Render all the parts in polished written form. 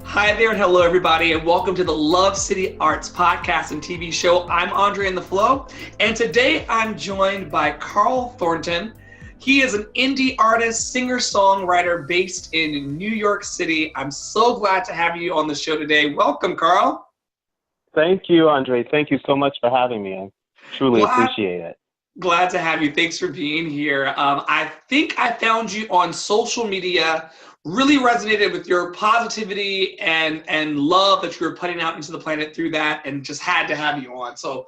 Hi there and hello everybody and welcome to the Love City Arts podcast and TV show. I'm Andre in the Flow and today I'm joined by Carl Thornton. He is an indie artist, singer-songwriter based in New York City. I'm so glad to have you on the show today. Welcome, Carl. Thank you, Andre. Thank you so much for having me. I truly appreciate it. Glad to have you. Thanks for being here. I think I found you on social media, really resonated with your positivity and love that you were putting out into the planet through that, and just had to have you on. So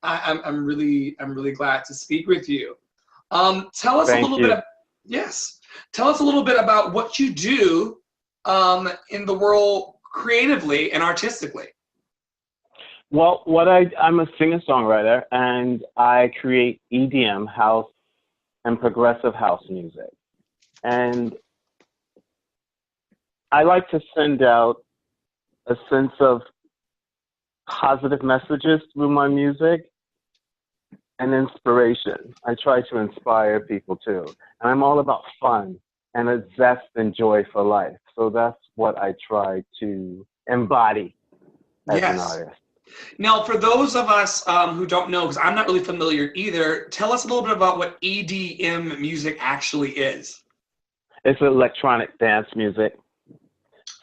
I'm really glad to speak with you. Tell us a little bit. Tell us a little bit about what you do in the world creatively and artistically. Well, I'm a singer-songwriter, and I create EDM, house, and progressive house music. And I like to send out a sense of positive messages through my music and inspiration. I try to inspire people too. And I'm all about fun and a zest and joy for life. So that's what I try to embody as an artist. Now, for those of us who don't know, because I'm not really familiar either, tell us a little bit about what EDM music actually is. It's electronic dance music.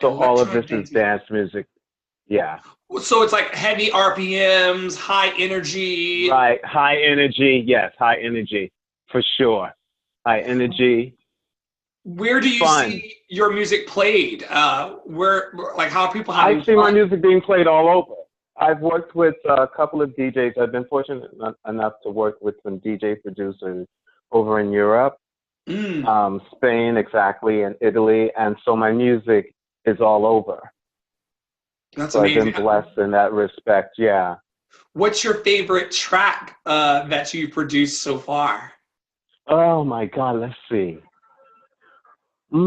So all of this is dance music. Yeah. So it's like heavy RPMs, high energy. Right. High energy. Yes. High energy. For sure. High energy. Where do you see your music played? Where, like, how people have? I see my music being played all over. I've worked with a couple of DJs. I've been fortunate enough to work with some DJ producers over in Europe, Spain, exactly, and Italy. And so my music is all over. That's so amazing. I've been blessed in that respect, yeah. What's your favorite track that you've produced so far? Oh my God, let's see. I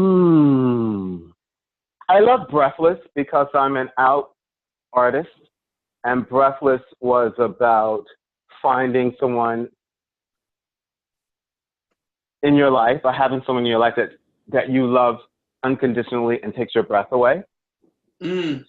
love Breathless because I'm an out artist. And Breathless was about finding someone in your life, or having someone in your life that you love unconditionally and takes your breath away.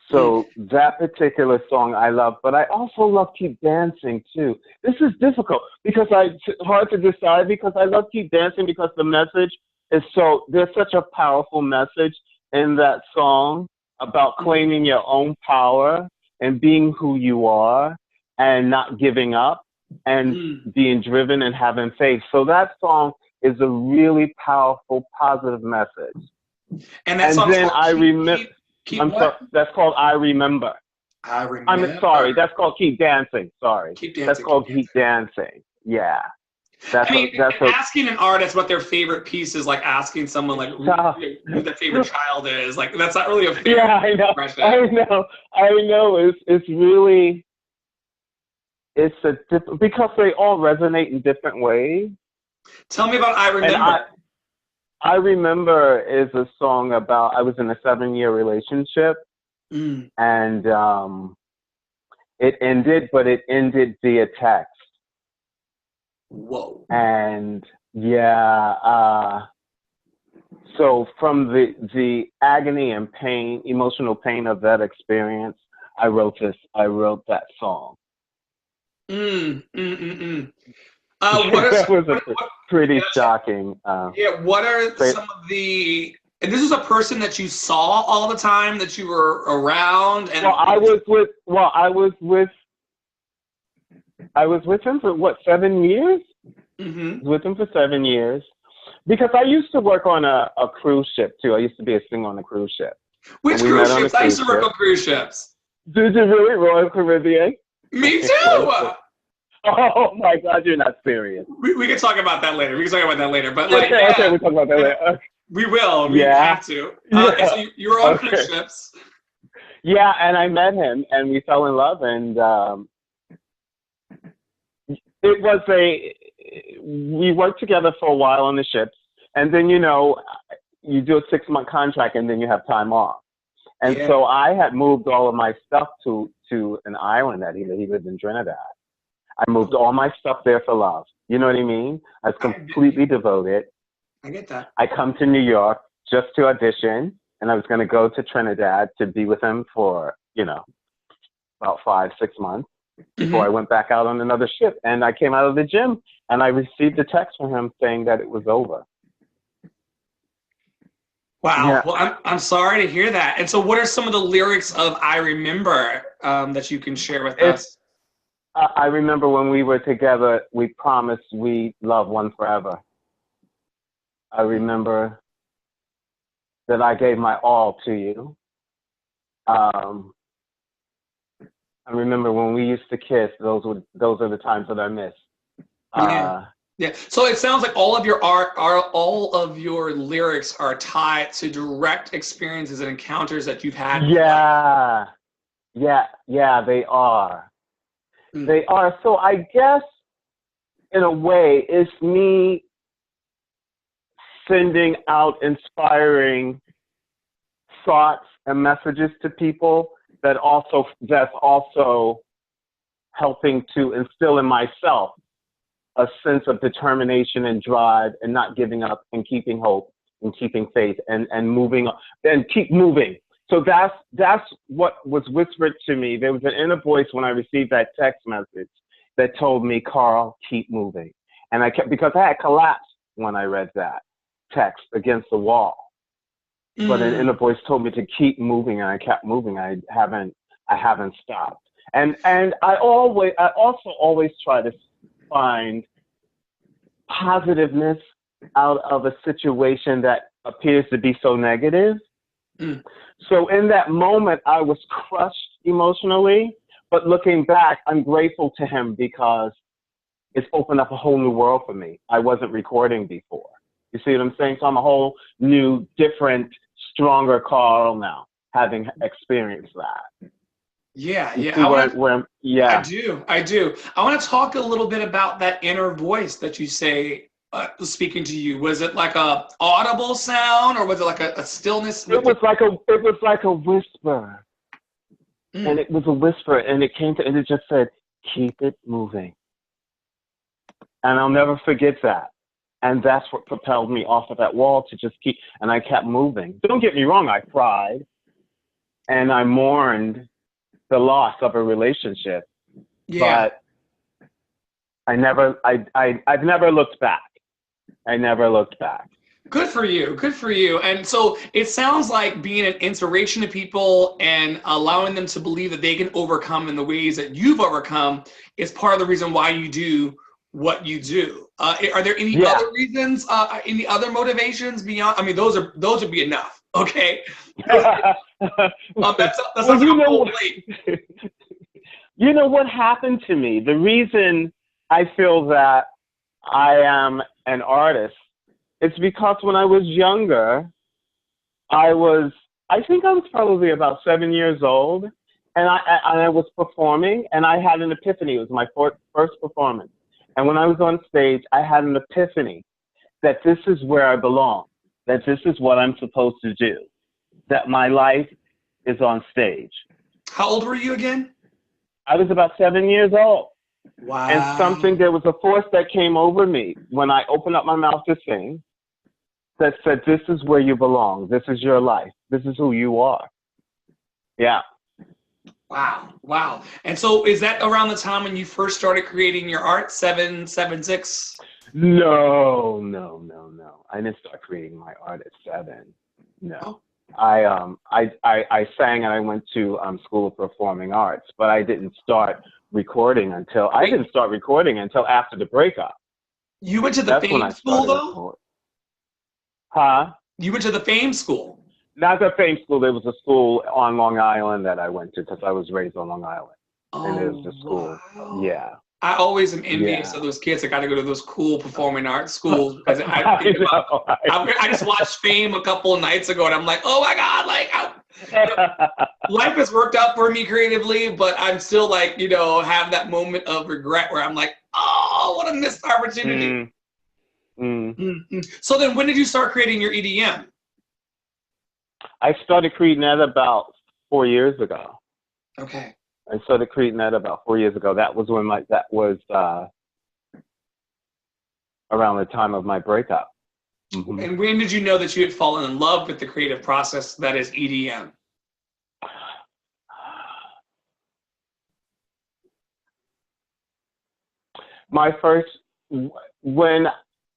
So that particular song I love, but I also love Keep Dancing too. This is difficult because it's hard to decide, because I love Keep Dancing because the message is there's such a powerful message in that song about claiming your own power and being who you are and not giving up and being driven and having faith. So that song is a really powerful, positive message. And that song, then I remember. That's called I Remember. I Remember. I'm sorry. That's called Keep Dancing. Sorry. Keep Dancing. That's called Keep Dancing. Yeah. Asking an artist what their favorite piece is, like asking someone like who their favorite child is. Like, that's not really a fair question. I know. It's really, because they all resonate in different ways. Tell me about I Remember. I Remember is a song about, I was in a 7-year relationship, and it ended, but it ended via text. Whoa. And so from the agony and pain, emotional pain of that experience, I wrote that song. That was pretty shocking. What are some of the? And this is a person that you saw all the time, that you were around. And I was with him for what, 7 years? With him for 7 years, because I used to work on a cruise ship too. I used to be a singer on a cruise ship. Which cruise ships? I used to work on cruise ships. Did you really? Royal Caribbean? Me too. Oh my God, you're not serious. We can talk about that later. But okay, we'll talk about that later. We will. We have to. So you were on cruise ships. Yeah, and I met him, and we fell in love, and it was we worked together for a while on the ships, and then you do a 6-month contract, and then you have time off. And so I had moved all of my stuff to an island that he lived in Trinidad. I moved all my stuff there for love. You know what I mean? I was completely devoted. I get that. I come to New York just to audition and I was going to go to Trinidad to be with him for, about 5-6 months before I went back out on another ship. And I came out of the gym and I received a text from him saying that it was over. Wow. Yeah. Well, I'm sorry to hear that. And so what are some of the lyrics of I Remember that you can share with us? I remember when we were together, we promised we love one forever. I remember that I gave my all to you. I remember when we used to kiss, those are the times that I miss. Yeah. So it sounds like all of your all of your lyrics are tied to direct experiences and encounters that you've had. Yeah, they are. They are. So I guess in a way, it's me sending out inspiring thoughts and messages to people that's also helping to instill in myself a sense of determination and drive and not giving up and keeping hope and keeping faith and moving and keep moving. So that's what was whispered to me. There was an inner voice when I received that text message that told me, Carl, keep moving. And because I had collapsed when I read that text against the wall. But an inner voice told me to keep moving, and I kept moving. I haven't stopped. And I also always try to find positiveness out of a situation that appears to be so negative. So in that moment, I was crushed emotionally, but looking back, I'm grateful to him because it's opened up a whole new world for me. I wasn't recording before. You see what I'm saying? So I'm a whole new, different, stronger Carl now, having experienced that. Yeah. I do. I want to talk a little bit about that inner voice that you say speaking to you. Was it like a audible sound, or was it like a stillness? It was like a whisper, and it was a whisper, and it just said, "Keep it moving," and I'll never forget that. And that's what propelled me off of that wall to just keep. And I kept moving. Don't get me wrong, I cried, and I mourned the loss of a relationship. Yeah. But I've never looked back. I never looked back. Good for you. And so it sounds like being an inspiration to people and allowing them to believe that they can overcome in the ways that you've overcome is part of the reason why you do what you do. Are there any other reasons, any other motivations beyond? I mean, those would be enough. Okay. That's You know what happened to me? The reason I feel that I am an artist, it's because when I was younger, I think I was probably about 7 years old, and I was performing, and I had an epiphany. It was my first performance. And when I was on stage, I had an epiphany that this is where I belong, that this is what I'm supposed to do, that my life is on stage. How old were you again? I was about 7 years old. Wow. And there was a force that came over me when I opened up my mouth to sing that said, this is where you belong. This is your life. This is who you are. Yeah. Wow. And so is that around the time when you first started creating your art, 7, 6? No. I didn't start creating my art at 7. No. Oh. I sang and I went to School of Performing Arts, but I didn't start recording until after the breakup. You went to the Fame School though? Huh? You went to the Fame School? Not the Fame School. There was a school on Long Island that I went to because I was raised on Long Island. And it was a school. Wow. Yeah. I always am envious of those kids that got to go to those cool performing arts schools. Because I just watched Fame a couple of nights ago, and I'm like, oh my God, life has worked out for me creatively, but I'm still have that moment of regret where I'm like, oh, what a missed opportunity. So then when did you start creating your EDM? I started creating that about 4 years ago. Okay. I started creating that about 4 years ago. That was around the time of my breakup. Mm-hmm. And when did you know that you had fallen in love with the creative process that is EDM? My first, when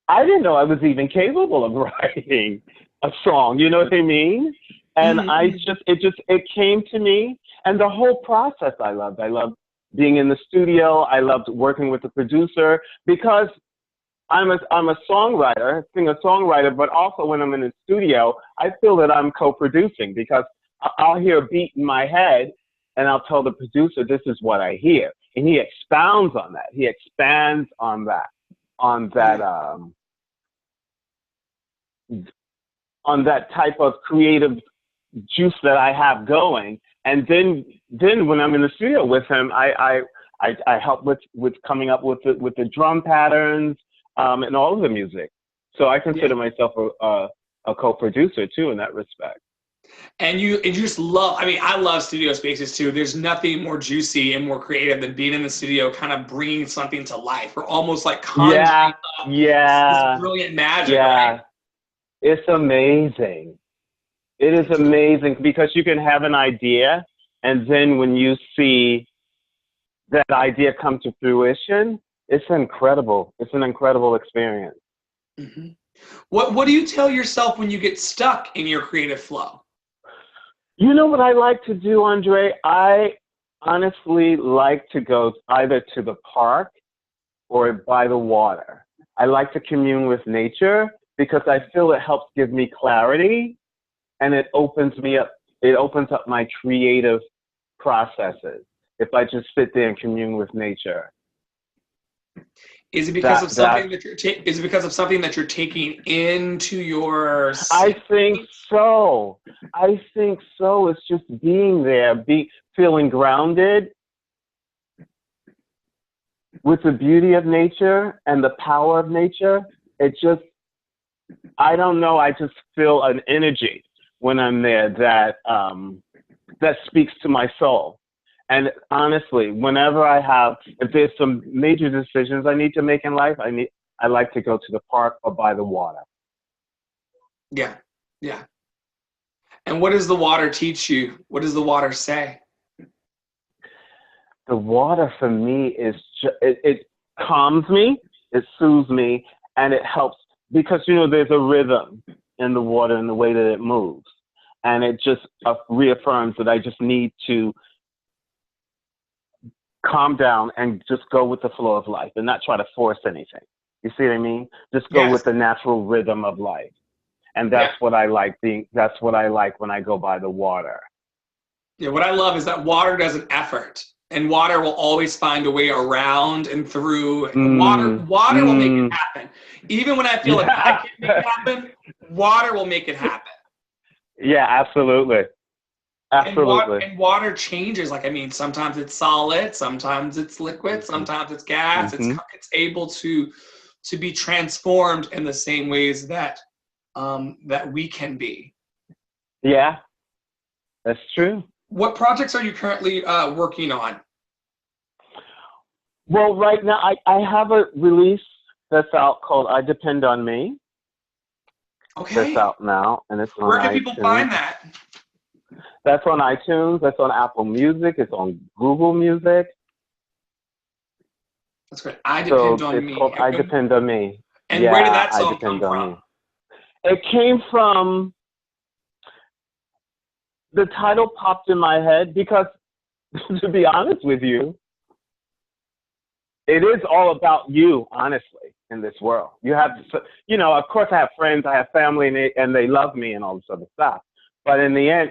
I didn't know I was even capable of writing a song, you know what I mean? And it came to me, and the whole process I loved. I loved being in the studio. I loved working with the producer, because I'm a songwriter, singer-songwriter, but also when I'm in the studio, I feel that I'm co-producing, because I'll hear a beat in my head and I'll tell the producer, this is what I hear. And he expounds on that. He expands on that type of creative juice that I have going. And then when I'm in the studio with him, I help with coming up with the drum patterns, and all of the music. So I consider myself a co-producer too in that respect. And you just love, I mean, I love studio spaces too. There's nothing more juicy and more creative than being in the studio, kind of bringing something to life, or almost like conjuring up this brilliant magic, right? It's amazing. It is amazing, because you can have an idea, and then when you see that idea come to fruition, it's incredible. It's an incredible experience. Mm-hmm. What do you tell yourself when you get stuck in your creative flow? You know what I like to do, Andre? I honestly like to go either to the park or by the water. I like to commune with nature, because I feel it helps give me clarity, and it opens me up. It opens up my creative processes if I just sit there and commune with nature. Is it because of something that you're is it because of something that you're taking into your? I think so. It's just being there, feeling grounded with the beauty of nature and the power of nature. It just, I don't know. I just feel an energy when I'm there that speaks to my soul. And honestly, whenever if there's some major decisions I need to make in life, I like to go to the park or by the water. Yeah. And what does the water teach you? What does the water say? The water for me is it calms me, it soothes me, and it helps, because there's a rhythm in the water and the way that it moves, and it just reaffirms that I just need to calm down and just go with the flow of life and not try to force anything. You see what I mean? Just go with the natural rhythm of life. And that's what I like that's what I like when I go by the water. Yeah, what I love is that water does an effort, and water will always find a way around and through. Water will make it happen. Even when I feel like I can't make it happen, water will make it happen. Yeah, absolutely. Absolutely. And water changes. Like, I mean, sometimes it's solid, sometimes it's liquid, sometimes it's gas. It's able to be transformed in the same ways that that we can be. Yeah, that's true. What projects are you currently working on? Well, right now I have a release that's out called "I Depend on Me." Okay. That's out now, and it's on Where can iTunes. people find that? That's on iTunes. That's on Apple Music. It's on Google Music. That's great. I Depend on Me. It's called "I Depend on Me." And where did that song come from? It came from, the title popped in my head because, to be honest with you, it is all about you, honestly, in this world. You have, of course I have friends, I have family, and they love me and all this other stuff. But in the end,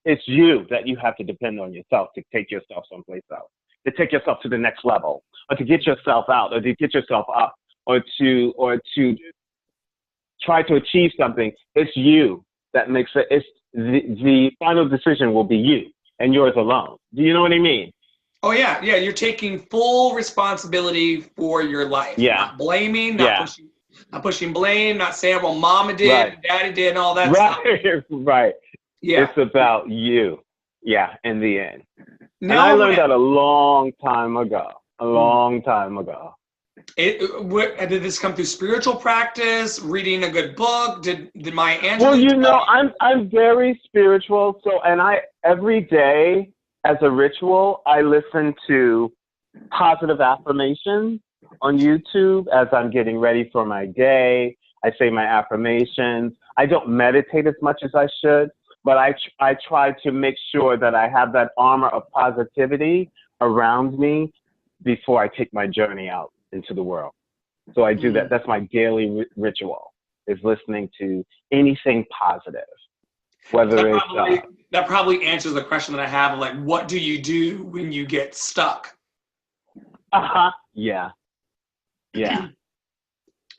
it's you that you have to depend on yourself to take yourself someplace else, to take yourself to the next level, or to get yourself out, or to get yourself up, or to try to achieve something. It's you that makes it. It's the final decision will be you and yours alone. Do you know what I mean? Oh yeah. You're taking full responsibility for your life. Yeah. Not blaming, not pushing blame, not saying, well, mama did, and daddy did, and all that stuff. Right. Yeah. It's about you. Yeah. In the end. Now, and I learned that a long time ago. Did this come through spiritual practice, reading a good book? Did Maya Angelou? Well, you know, I'm very spiritual. So, and every day as a ritual, I listen to positive affirmations on YouTube as I'm getting ready for my day. I say my affirmations. I don't meditate as much as I should, but I try to make sure that I have that armor of positivity around me before I take my journey out into the world. So I do that. That's my daily ritual, is listening to anything positive. Whether that probably answers the question that I have of like, what do you do when you get stuck? Yeah. Yeah.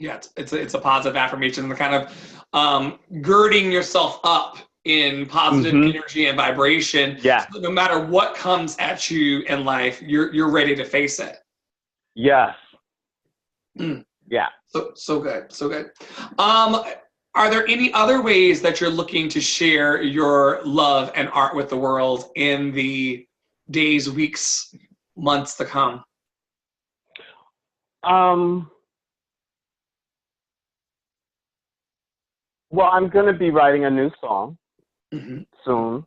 Yeah, it's a positive affirmation, the kind of girding yourself up in positive energy and vibration. Yeah. So no matter what comes at you in life, you're ready to face it. Yes. Yeah. So good. So good. Are there any other ways that you're looking to share your love and art with the world in the days, weeks, months to come? Well, I'm going to be writing a new song soon.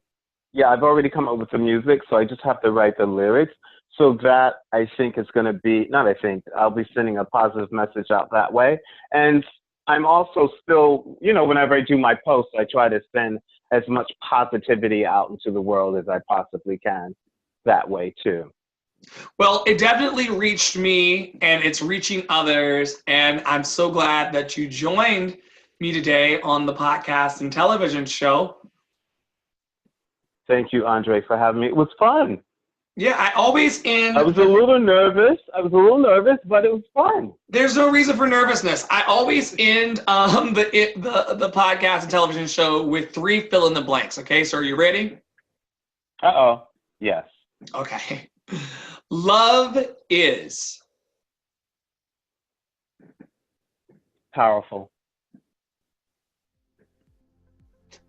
Yeah, I've already come up with the music, so I just have to write the lyrics. So that, I think, is going to be, I'll be sending a positive message out that way. And I'm also still, whenever I do my posts, I try to send as much positivity out into the world as I possibly can that way too. Well, it definitely reached me, and it's reaching others. And I'm so glad that you joined me today on the podcast and television show. Thank you, Andre, for having me. It was fun. Yeah, I always end. I was a little nervous, but it was fun. There's no reason for nervousness. I always end the podcast and television show with 3 fill in the blanks. Okay, so are you ready? Yes. Okay. Love is powerful.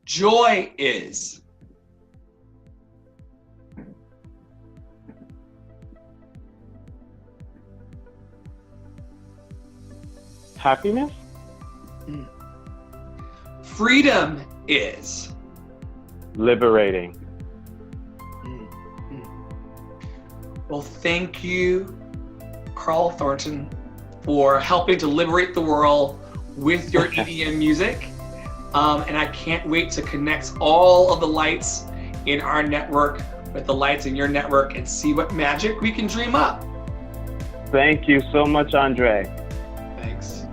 Joy is happiness. Freedom is liberating. Well, thank you, Carl Thornton, for helping to liberate the world with your EDM music. And I can't wait to connect all of the lights in our network with the lights in your network and see what magic we can dream up. Thank you so much, Andre. Thanks.